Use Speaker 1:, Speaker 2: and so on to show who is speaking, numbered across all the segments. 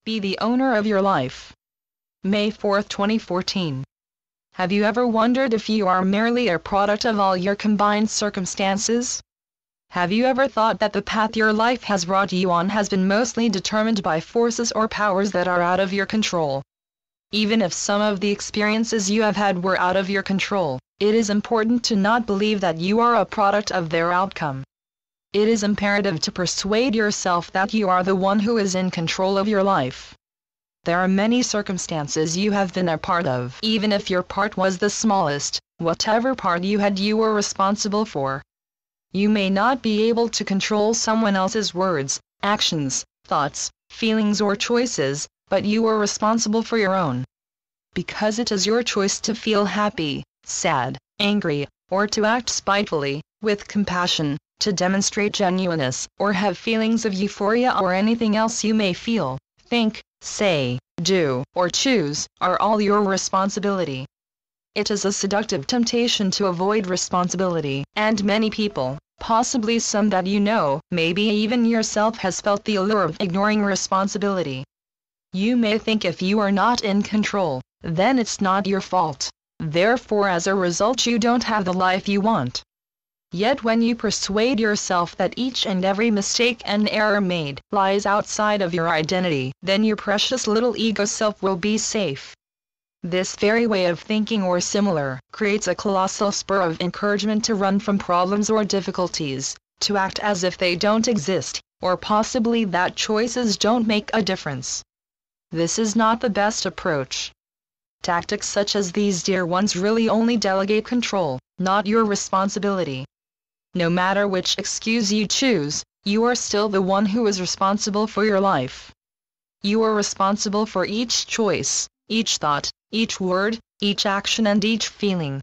Speaker 1: Be the owner of your life. May 4, 2014. Have you ever wondered if you are merely a product of all your combined circumstances? Have you ever thought that the path your life has brought you on has been mostly determined by forces or powers that are out of your control? Even if some of the experiences you have had were out of your control, it is important to not believe that you are a product of their outcome. It is imperative to persuade yourself that you are the one who is in control of your life. There are many circumstances you have been a part of. Even if your part was the smallest, whatever part you had, you were responsible for. You may not be able to control someone else's words, actions, thoughts, feelings or choices, but you are responsible for your own. Because it is your choice to feel happy, sad, angry, or to act spitefully, with compassion, to demonstrate genuineness, or have feelings of euphoria or anything else you may feel, think, say, do, or choose, are all your responsibility. It is a seductive temptation to avoid responsibility, and many people, possibly some that you know, maybe even yourself, has felt the allure of ignoring responsibility. You may think if you are not in control, then it's not your fault. Therefore, as a result, you don't have the life you want. Yet when you persuade yourself that each and every mistake and error made lies outside of your identity, then your precious little ego self will be safe. This very way of thinking or similar creates a colossal spur of encouragement to run from problems or difficulties, to act as if they don't exist, or possibly that choices don't make a difference. This is not the best approach. Tactics such as these, dear ones, really only delegate control, not your responsibility. No matter which excuse you choose, you are still the one who is responsible for your life. You are responsible for each choice, each thought, each word, each action and each feeling.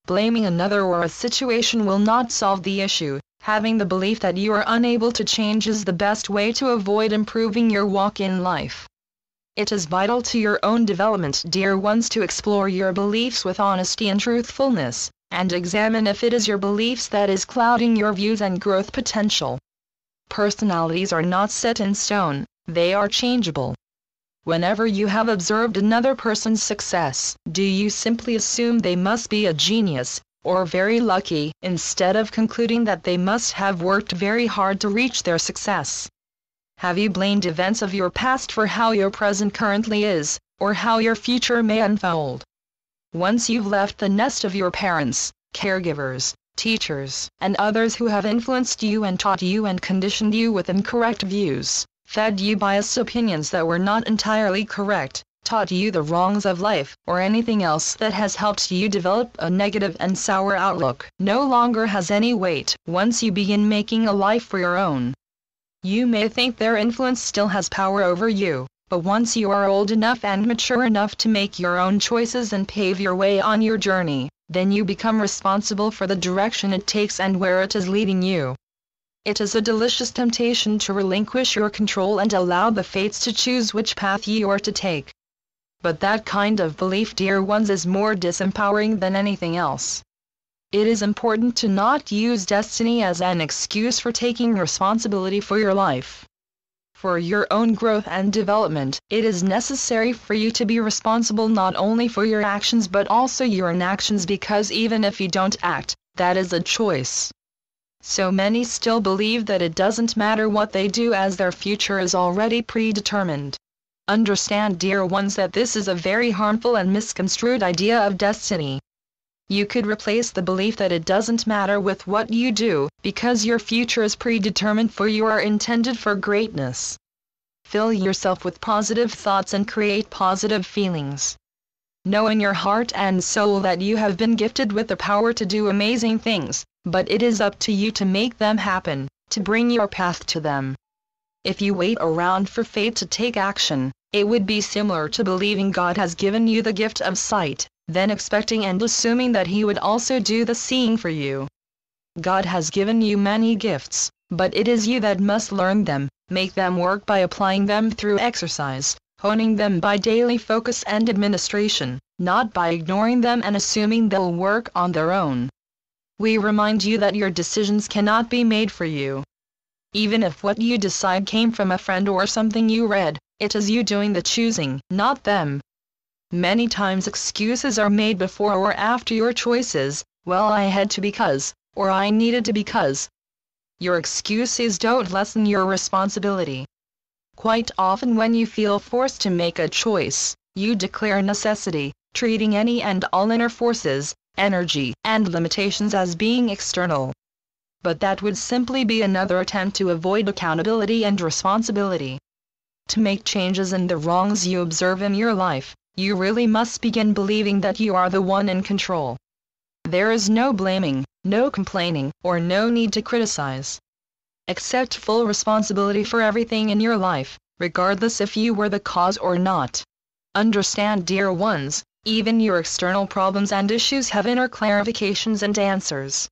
Speaker 1: Blaming another or a situation will not solve the issue. Having the belief that you are unable to change is the best way to avoid improving your walk in life. It is vital to your own development, dear ones, to explore your beliefs with honesty and truthfulness, and examine if it is your beliefs that is clouding your views and growth potential. Personalities are not set in stone, they are changeable. Whenever you have observed another person's success, do you simply assume they must be a genius, or very lucky, instead of concluding that they must have worked very hard to reach their success? Have you blamed events of your past for how your present currently is, or how your future may unfold? Once you've left the nest of your parents, caregivers, teachers, and others who have influenced you and taught you and conditioned you with incorrect views, fed you biased opinions that were not entirely correct, taught you the wrongs of life, or anything else that has helped you develop a negative and sour outlook, no longer has any weight once you begin making a life for your own. You may think their influence still has power over you, but once you are old enough and mature enough to make your own choices and pave your way on your journey, then you become responsible for the direction it takes and where it is leading you. It is a delicious temptation to relinquish your control and allow the fates to choose which path you are to take. But that kind of belief, dear ones, is more disempowering than anything else. It is important to not use destiny as an excuse for taking responsibility for your life. For your own growth and development, it is necessary for you to be responsible not only for your actions but also your inactions, because even if you don't act, that is a choice. So many still believe that it doesn't matter what they do as their future is already predetermined. Understand, dear ones, that this is a very harmful and misconstrued idea of destiny. You could replace the belief that it doesn't matter with what you do, because your future is predetermined, for you are intended for greatness. Fill yourself with positive thoughts and create positive feelings. Know in your heart and soul that you have been gifted with the power to do amazing things, but it is up to you to make them happen, to bring your path to them. If you wait around for fate to take action, it would be similar to believing God has given you the gift of sight, then expecting and assuming that He would also do the seeing for you. God has given you many gifts, but it is you that must learn them, make them work by applying them through exercise, honing them by daily focus and administration, not by ignoring them and assuming they'll work on their own. We remind you that your decisions cannot be made for you. Even if what you decide came from a friend or something you read, It is you doing the choosing, not them. Many times excuses are made before or after your choices. Well, I had to because, or I needed to because. Your excuses don't lessen your responsibility. Quite often when you feel forced to make a choice, you declare necessity, treating any and all inner forces, energy, and limitations as being external. But that would simply be another attempt to avoid accountability and responsibility. To make changes in the wrongs you observe in your life, you really must begin believing that you are the one in control. There is no blaming, no complaining, or no need to criticize. Accept full responsibility for everything in your life, regardless if you were the cause or not. Understand, dear ones, even your external problems and issues have inner clarifications and answers.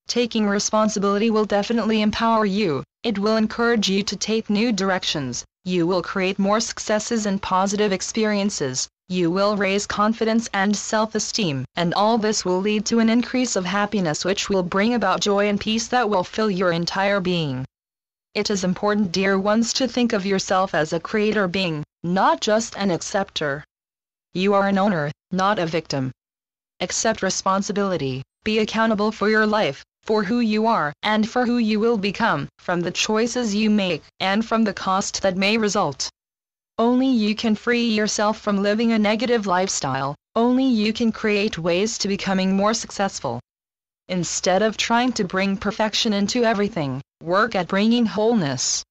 Speaker 1: Taking responsibility will definitely empower you. It will encourage you to take new directions. You will create more successes and positive experiences. You will raise confidence and self-esteem, and all this will lead to an increase of happiness which will bring about joy and peace that will fill your entire being. It is important, dear ones, to think of yourself as a creator being, not just an acceptor. You are an owner, not a victim. Accept responsibility, be accountable for your life, for who you are, and for who you will become, from the choices you make, and from the cost that may result. Only you can free yourself from living a negative lifestyle. Only you can create ways to becoming more successful. Instead of trying to bring perfection into everything, work at bringing wholeness.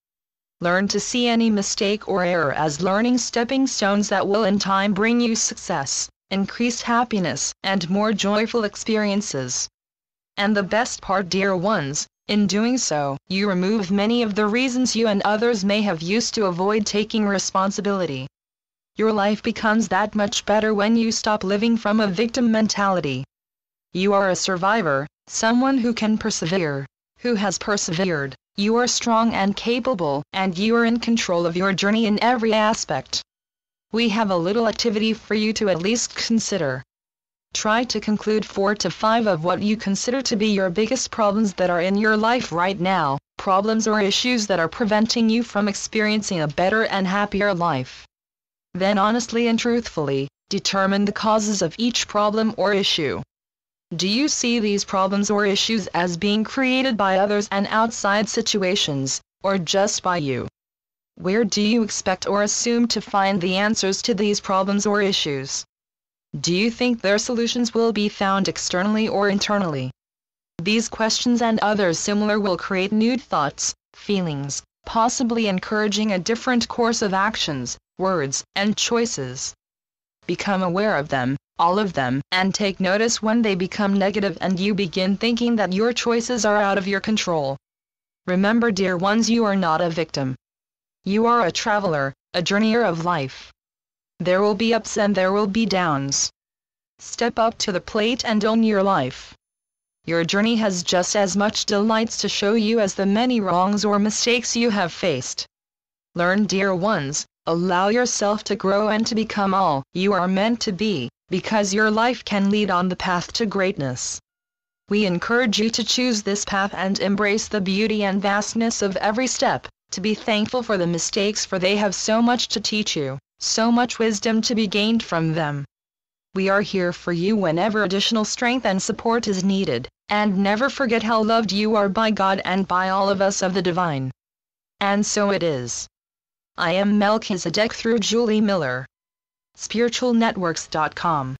Speaker 1: Learn to see any mistake or error as learning stepping stones that will in time bring you success, increased happiness, and more joyful experiences. And the best part, dear ones, in doing so, you remove many of the reasons you and others may have used to avoid taking responsibility. Your life becomes that much better when you stop living from a victim mentality. You are a survivor, someone who can persevere, who has persevered. You are strong and capable, and you are in control of your journey in every aspect. We have a little activity for you to at least consider. Try to conclude 4 to 5 of what you consider to be your biggest problems that are in your life right now, problems or issues that are preventing you from experiencing a better and happier life. Then honestly and truthfully, determine the causes of each problem or issue. Do you see these problems or issues as being created by others and outside situations, or just by you? Where do you expect or assume to find the answers to these problems or issues? Do you think their solutions will be found externally or internally? These questions and others similar will create new thoughts, feelings, possibly encouraging a different course of actions, words, and choices. Become aware of them, all of them, and take notice when they become negative and you begin thinking that your choices are out of your control. Remember, dear ones, you are not a victim. You are a traveler, a journeyer of life. There will be ups and there will be downs. Step up to the plate and own your life. Your journey has just as much delights to show you as the many wrongs or mistakes you have faced. Learn, dear ones, allow yourself to grow and to become all you are meant to be, because your life can lead on the path to greatness. We encourage you to choose this path and embrace the beauty and vastness of every step, to be thankful for the mistakes, for they have so much to teach you, so much wisdom to be gained from them. We are here for you whenever additional strength and support is needed, and never forget how loved you are by God and by all of us of the divine. And so it is. I am Melchizedek through Julie Miller. SpiritualNetworks.com